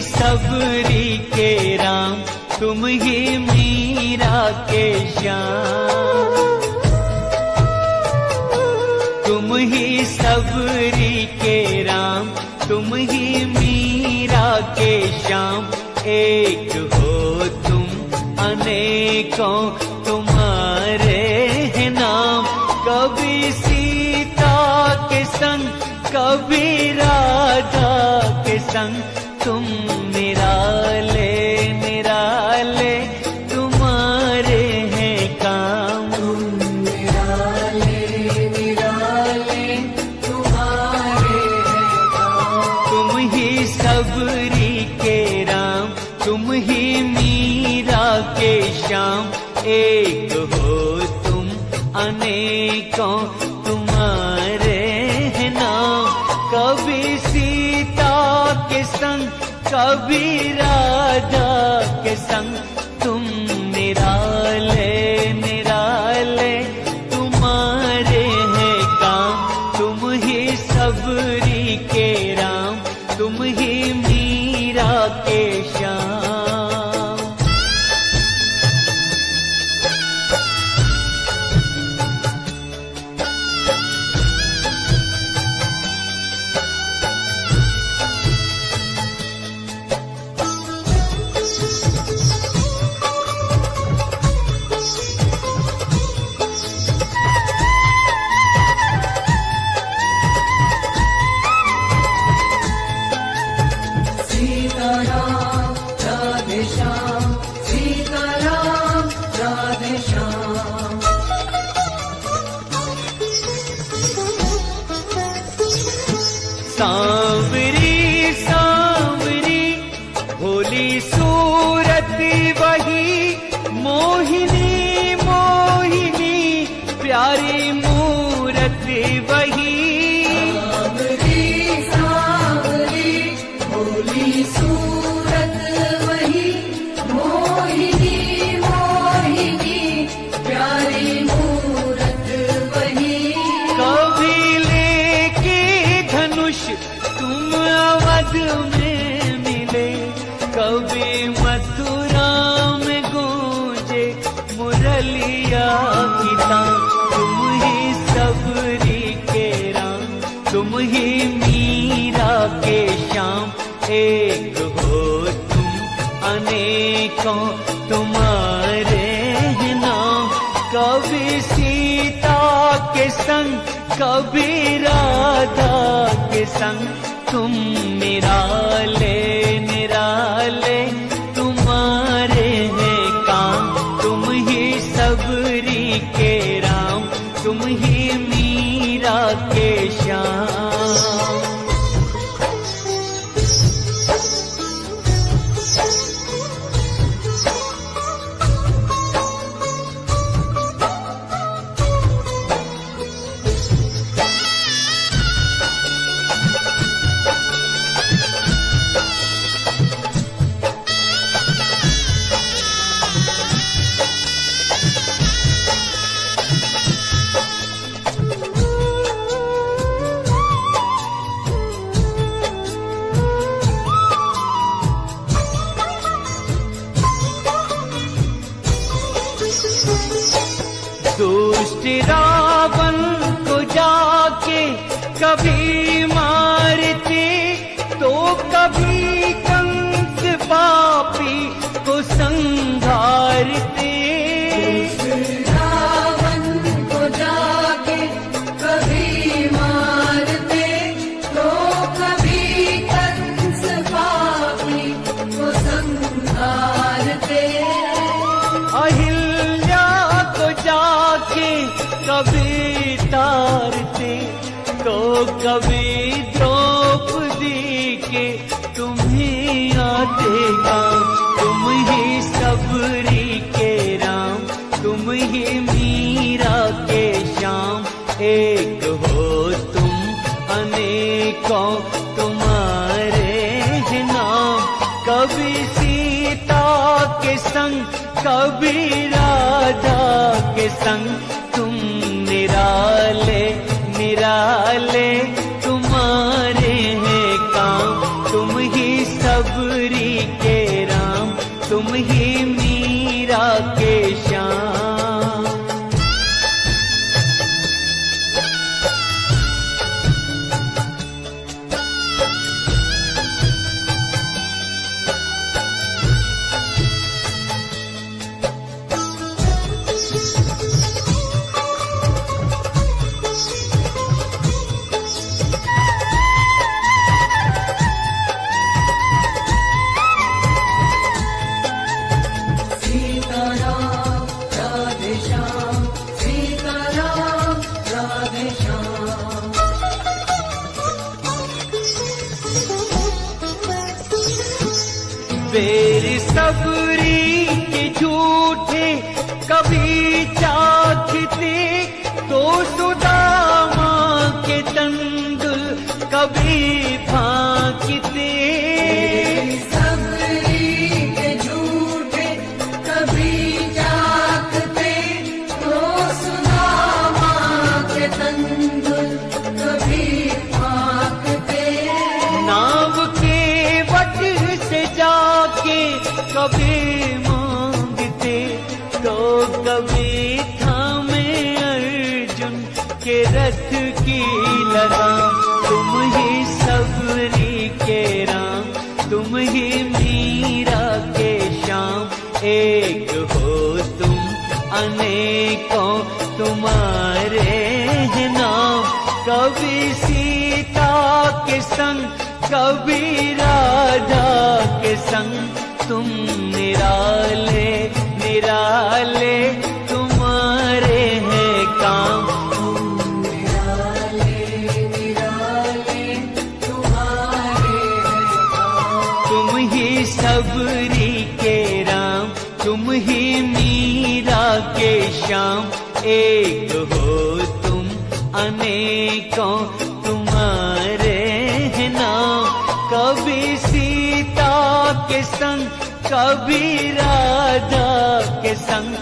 सबरी के राम, तुम ही मीरा के श्याम। तुम ही सबरी के राम, तुम ही मीरा के श्याम। एक हो तुम अनेकों तुम्हारे हैं नाम। कभी सीता के संग, कभी राधा के संग, तुम निराले निराले तुम्हारे हैं काम। निराले निराले तुम्हारे हैं काम। तुम ही सबरी के राम, तुम ही मीरा के श्याम। एक हो तुम अनेकों तुम्हारे हैं नाम। कभी सीता के संग, कभी राधा के संग, तुम निराले निराले तुम्हारे हैं काम। तुम ही सबरी के राम, तुम ही मीरा के श्याम। सीताराम राधे श्याम, सीताराम राधे श्याम। सांवरी सांवरी भोली सूरत वही, मोहिनी मोहिनी प्यारी मूरत वही। सांवरी सांवरी भोली सूरत वही, मोहिनी मोहिनी प्यारी मूरत वही। कभी लेके धनुष तुम अवध में मिले, कभी मथुरा में गूंजे मुरलिया की तान। तुम ही सबरी के राम, तुम ही मीरा के श्याम। एक हो तुम अनेकों तुम्हारे हैं नाम। कभी सीता के संग, कभी राधा के संग, तुम निराले निराले तुम्हारे हैं काम। तुम ही सबरी के राम, तुम ही मीरा के श्याम। दुष्ट रावण को जाके कभी मारते, तो कभी कंस पापी को संहारते। रावण को जाके कभी मारते, तो कभी कंस पापी को संहारते। अहिल्या को जाके कभी तारते, तो कभी द्रौपदी के तुम्हें आते काम। तुम ही सबरी के राम, तुम ही मीरा के श्याम। एक हो तुम अनेकों तुम्हारे हैं नाम। कभी सीता के संग, कभी राधा के संग, तुम निराले निराले तुम्हारे हैं काम। तुम ही सबरी बेर सबरी के झूठे कभी चाखते, तो सुदामा के तंदुल कभी फांकते। सबरी के झूठे कभी चाखते, तो सुदामा के तंदुल कभी फांकते। नाव के वट से जाके कभी मांगते, तो कभी थामे अर्जुन के रथ की लगाम। तुम ही सबरी के राम, तुम ही मीरा के श्याम। एक हो तुम अनेकों तुम्हारे हैं नाम। कभी सीता के संग, कभी राधा के संग, तुम निराले निराले तुम्हारे हैं काम। निराले निराले तुम्हारे हैं काम। तुम ही सबरी के राम, तुम ही मीरा के श्याम। एक हो तुम अनेकों तुम्हारे हैं नाम। कभी सीता के संग, कभी राधा के संग,